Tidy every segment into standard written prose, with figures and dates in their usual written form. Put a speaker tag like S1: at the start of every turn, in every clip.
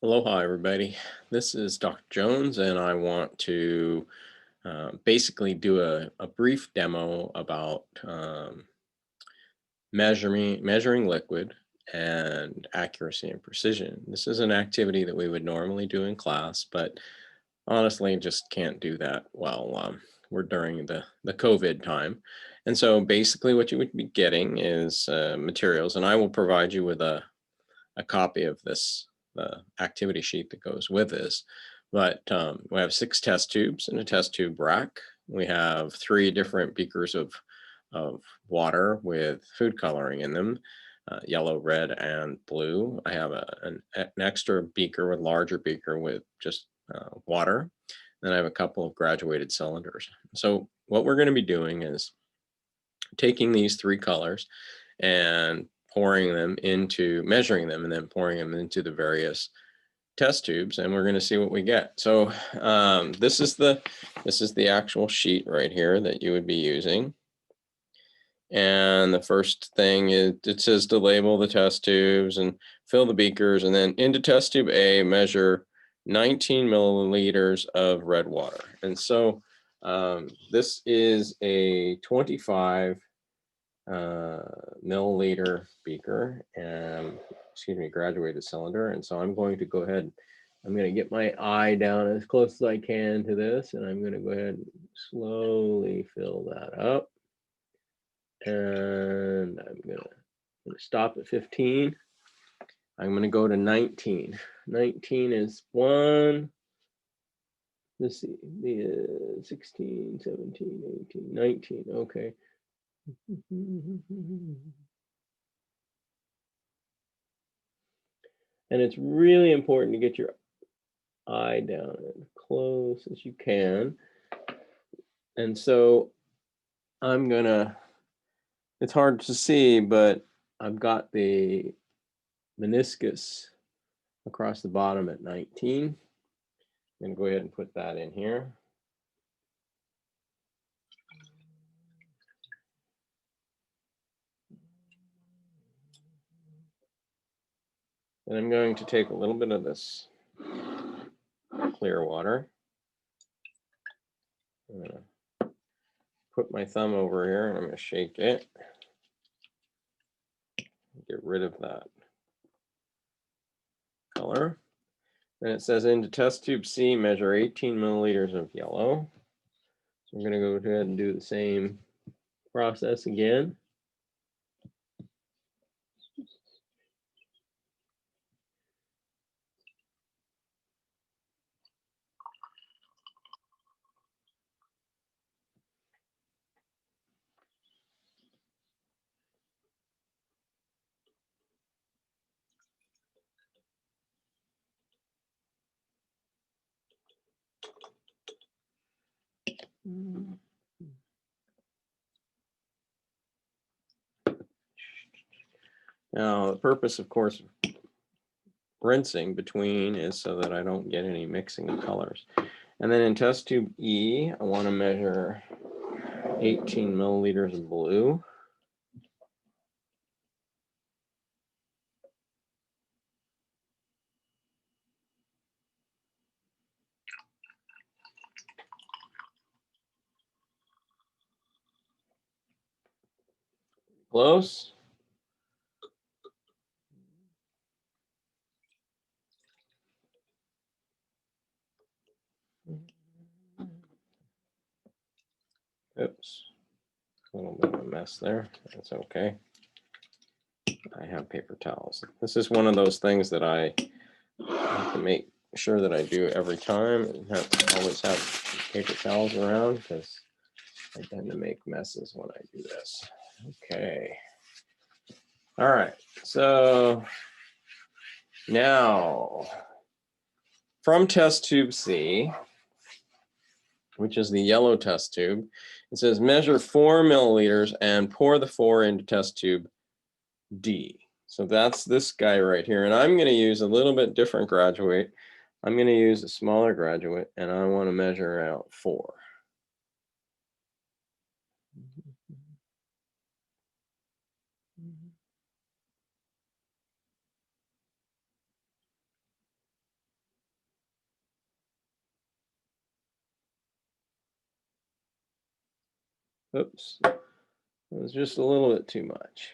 S1: Aloha, everybody. This is Dr. Jones, and I want to basically do a brief demo about measuring liquid and accuracy and precision. This is an activity that we would normally do in class, but honestly, just can't do that while we're during the COVID time. And so basically what you would be getting is materials, and I will provide you with a copy of this the activity sheet that goes with this. But we have 6 test tubes and a test tube rack. We have 3 different beakers of water with food coloring in them, yellow, red, and blue. I have an extra beaker with larger beaker with just water. Then I have a couple of graduated cylinders. So what we're going to be doing is taking these 3 colors and measuring them and then pouring them into the various test tubes, and we're going to see what we get. So this is the actual sheet right here that you would be using. And the first thing is it says to label the test tubes and fill the beakers, and then into test tube A, measure 19 milliliters of red water. And so this is a 25 milliliter beaker and graduated cylinder. And so I'm going to go ahead, I'm going to get my eye down as close as I can to this, and I'm going to go ahead and slowly fill that up. And I'm going to stop at 15. I'm going to go to 19. 19 is 1. Let's see, the 16, 17, 18, 19. Okay. And it's really important to get your eye down as close as you can. And so I'm gonna, it's hard to see, but I've got the meniscus across the bottom at 19. I'm gonna go ahead and put that in here. And I'm going to take a little bit of this clear water. I'm gonna put my thumb over here and I'm gonna shake it. Get rid of that color. And it says into test tube C, measure 18 milliliters of yellow. So I'm going to go ahead and do the same process again. Now, the purpose, of course, of rinsing between is so that I don't get any mixing of colors. And then in test tube E, I want to measure 18 milliliters of blue. Close. Oops, a little bit of a mess there. That's okay. I have paper towels. This is one of those things that I have to make sure that I do every time and always have paper towels around because I tend to make messes when I do this. Okay. All right. So now from test tube C, which is the yellow test tube, it says measure 4 milliliters and pour the 4 into test tube D. So that's this guy right here. And I'm going to use a little bit different graduate. I'm going to use a smaller graduate, and I want to measure out 4. Oops, it was just a little bit too much.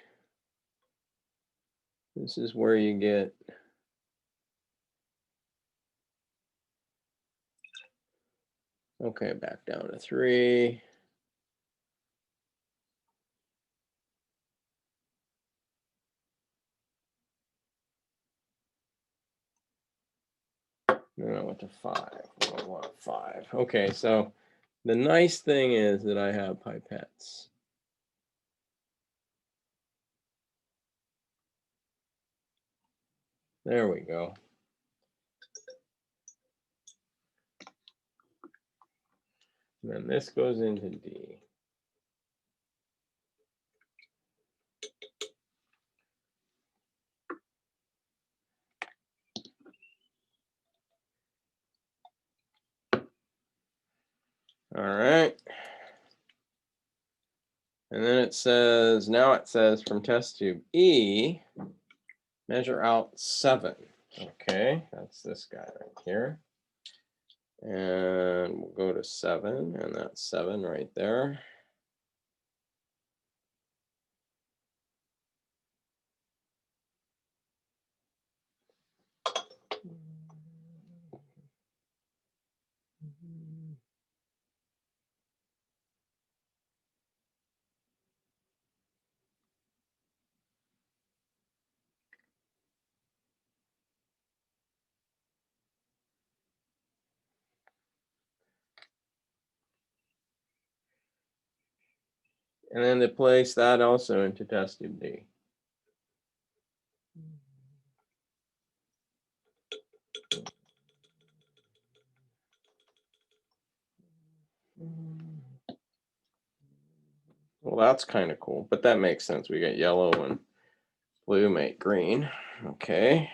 S1: This is where you get okay, back down to 3. Then I went to 5. I want 5. Okay, so the nice thing is that I have pipettes. There we go. And then this goes into D. All right. And then it says, now it says from test tube E, measure out 7. Okay, that's this guy right here. And we'll go to 7, and that's 7 right there. And then to place that also into test tube D. Well, that's kind of cool, but that makes sense. We got yellow and blue make green. Okay.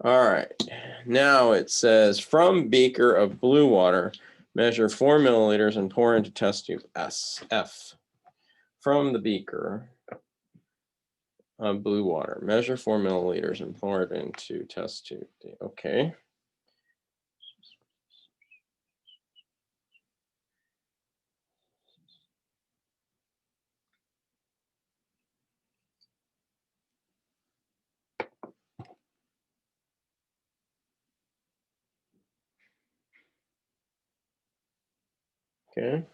S1: All right. Now it says from beaker of blue water, measure 4 milliliters and pour into test tube F. From the beaker of blue water, measure 4 milliliters and pour it into test tube D. Okay. Okay.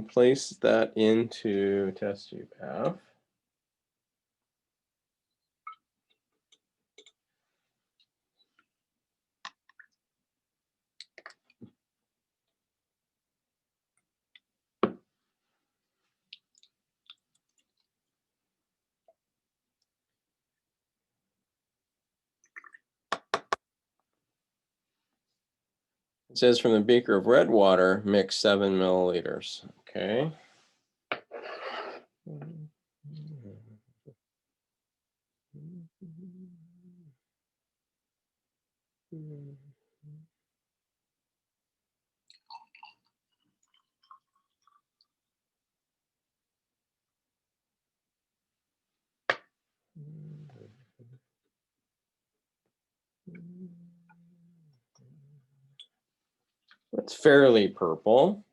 S1: Place that into test tube F. It says from the beaker of red water, mix 7 milliliters. Okay. It's fairly purple.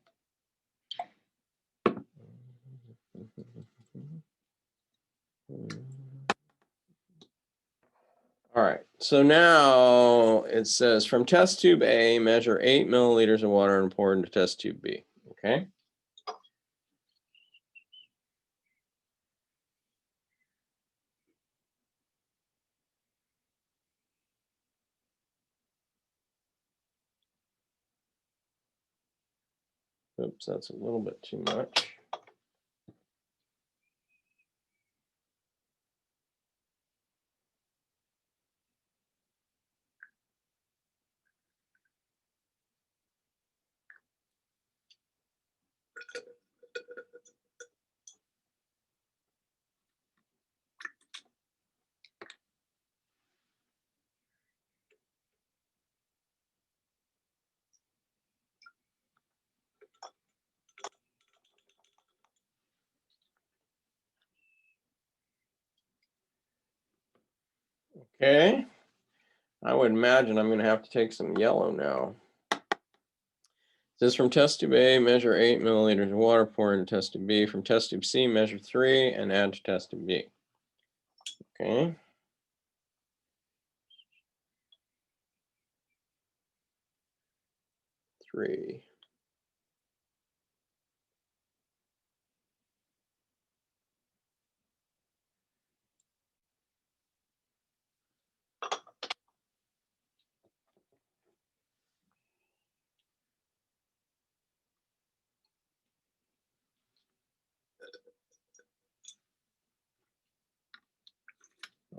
S1: All right, so now it says from test tube A, measure 8 milliliters of water and pour into test tube B. Okay. Oops, that's a little bit too much. Okay. I would imagine I'm going to have to take some yellow now. This from test tube A, measure 8 milliliters of water, pour into test tube B. From test tube C, measure 3 and add to test tube B. Okay. Three.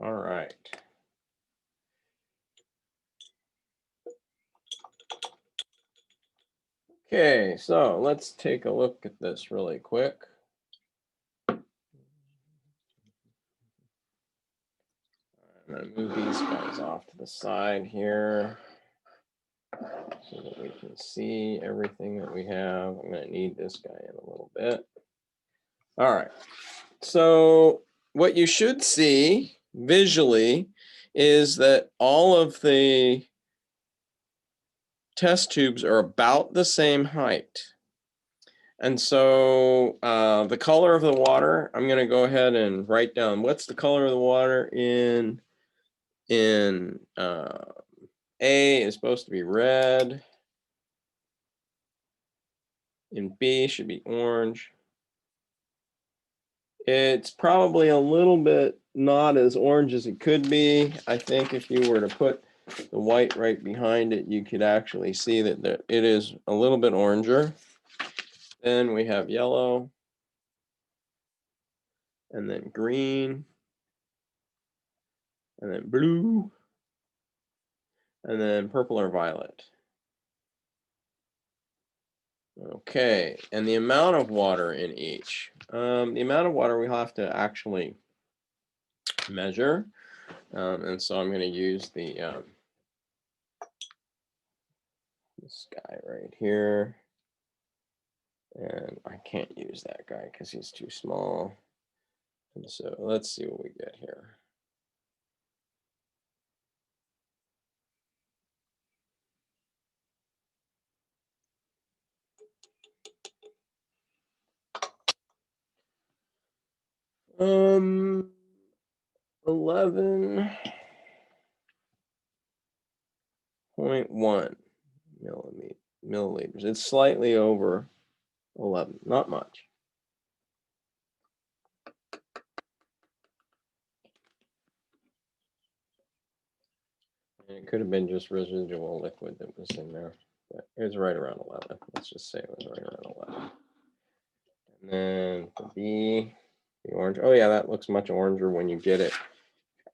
S1: All right. Okay, so let's take a look at this really quick. I'm going to move these guys off to the side here so that we can see everything that we have. I'm going to need this guy in a little bit. All right. So what you should see visually is that all of the test tubes are about the same height. And so the color of the water, I'm going to go ahead and write down what's the color of the water in A is supposed to be red. In B should be orange. It's probably a little bit not as orange as it could be. I think if you were to put the white right behind it, you could actually see that it is a little bit oranger. Then we have yellow, and then green, and then blue, and then purple or violet. Okay, and the amount of water in each. The amount of water we have to actually measure. And so I'm going to use the this guy right here. And I can't use that guy because he's too small. And so let's see what we get here. Um, 11.1 milliliters. It's slightly over 11, not much. And it could have been just residual liquid that was in there, but it was right around 11. Let's just say it was right around 11. And then the B, the orange. Oh yeah, that looks much oranger when you get it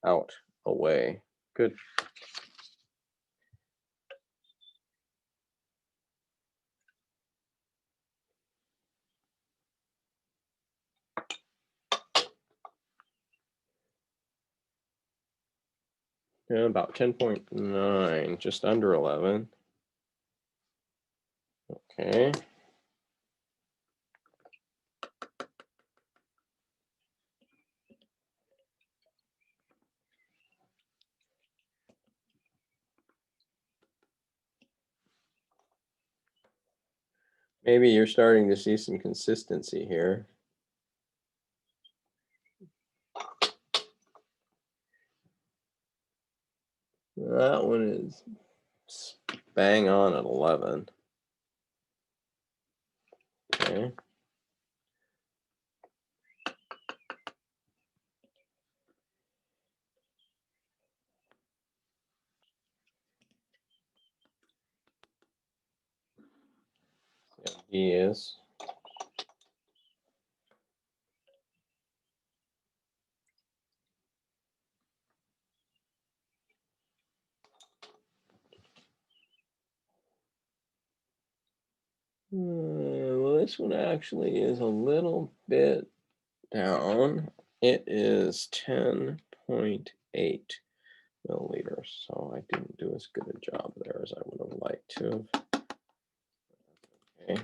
S1: out away. Good. Yeah, about 10.9, just under 11. Okay. Maybe you're starting to see some consistency here. That one is bang on at 11. Okay. He is. Well, this one actually is a little bit down. It is 10.8 milliliters. So I didn't do as good a job there as I would have liked to. Okay.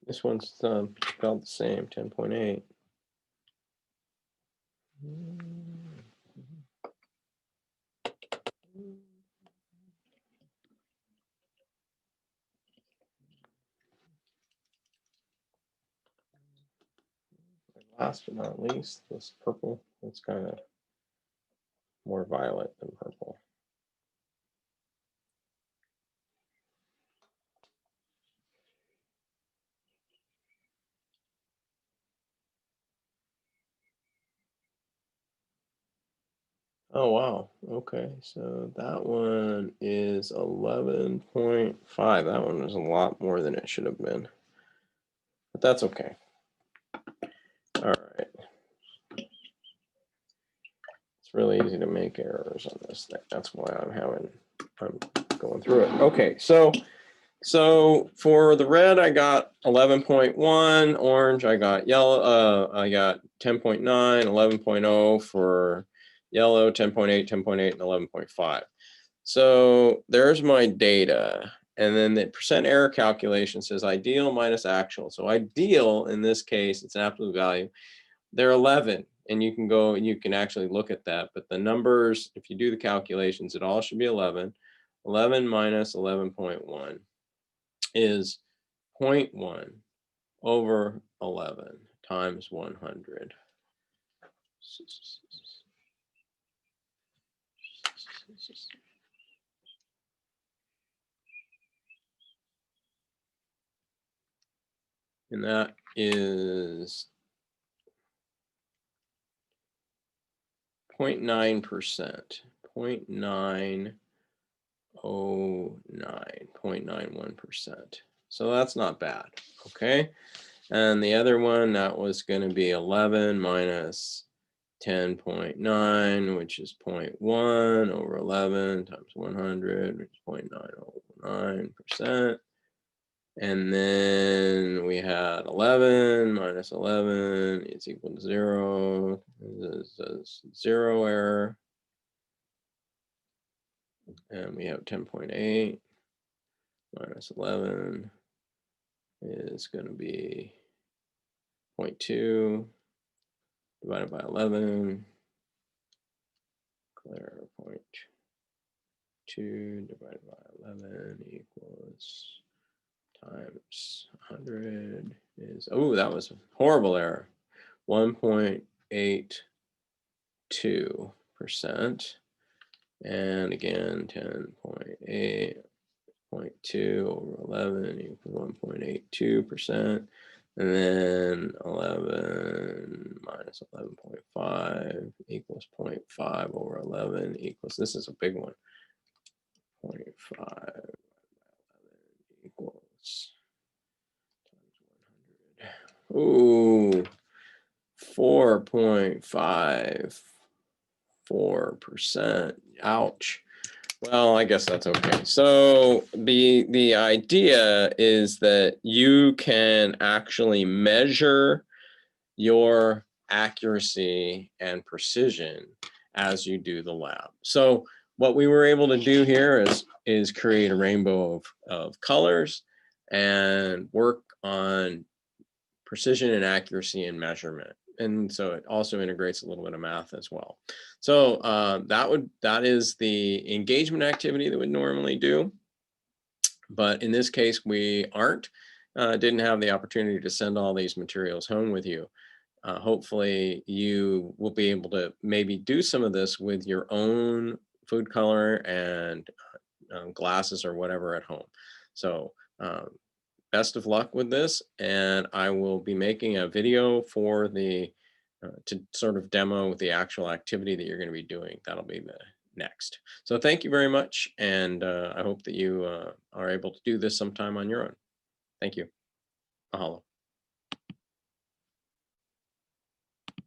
S1: This one's spelled the same, 10.8. Last but not least, this purple. It's kind of more violet than purple. Oh, wow. Okay, so that one is 11.5. That one was a lot more than it should have been. But that's okay. All right. It's really easy to make errors on this thing. That's why I'm going through it. Okay, so for the red, I got 11.1, orange, I got yellow, I got 10.9, 11.0 for yellow, 10.8, 10.8, and 11.5. So there's my data. And then the percent error calculation says ideal minus actual. So ideal, in this case, it's an absolute value. They're 11, and you can go and you can actually look at that. But the numbers, if you do the calculations, it all should be 11. 11 minus 11.1 is 0.1 over 11 times 100. And that is 0.9%, 0.909, 0.91%. So that's not bad, okay? And the other one, that was going to be 11 minus 10.9, which is 0.1 over 11 times 100, which is 0.909%. And then we had 11 minus 11 is equal to 0. This is 0 error. And we have 10.8 minus 11 is going to be 0.2 divided by 11. Clear 0.2 divided by 11 equals times 100 is, oh, that was a horrible error, 1.82%. And again, 10.8, 0.2 over 11 equals 1.82%. And then 11 minus 11.5 equals 0.5 over 11 equals, this is a big one, 0.5 equals times 100. Ooh, 4.54%. Ouch. Well, I guess that's okay. So the idea is that you can actually measure your accuracy and precision as you do the lab. So what we were able to do here is create a rainbow of colors and work on precision and accuracy and measurement. And so it also integrates a little bit of math as well. So that is the engagement activity that we normally do. But in this case, we didn't have the opportunity to send all these materials home with you. Hopefully you will be able to maybe do some of this with your own food color and glasses or whatever at home. So best of luck with this, and I will be making a video for the to sort of demo the actual activity that you're going to be doing. That'll be the next. So thank you very much, and I hope that you are able to do this sometime on your own. Thank you. Mahalo.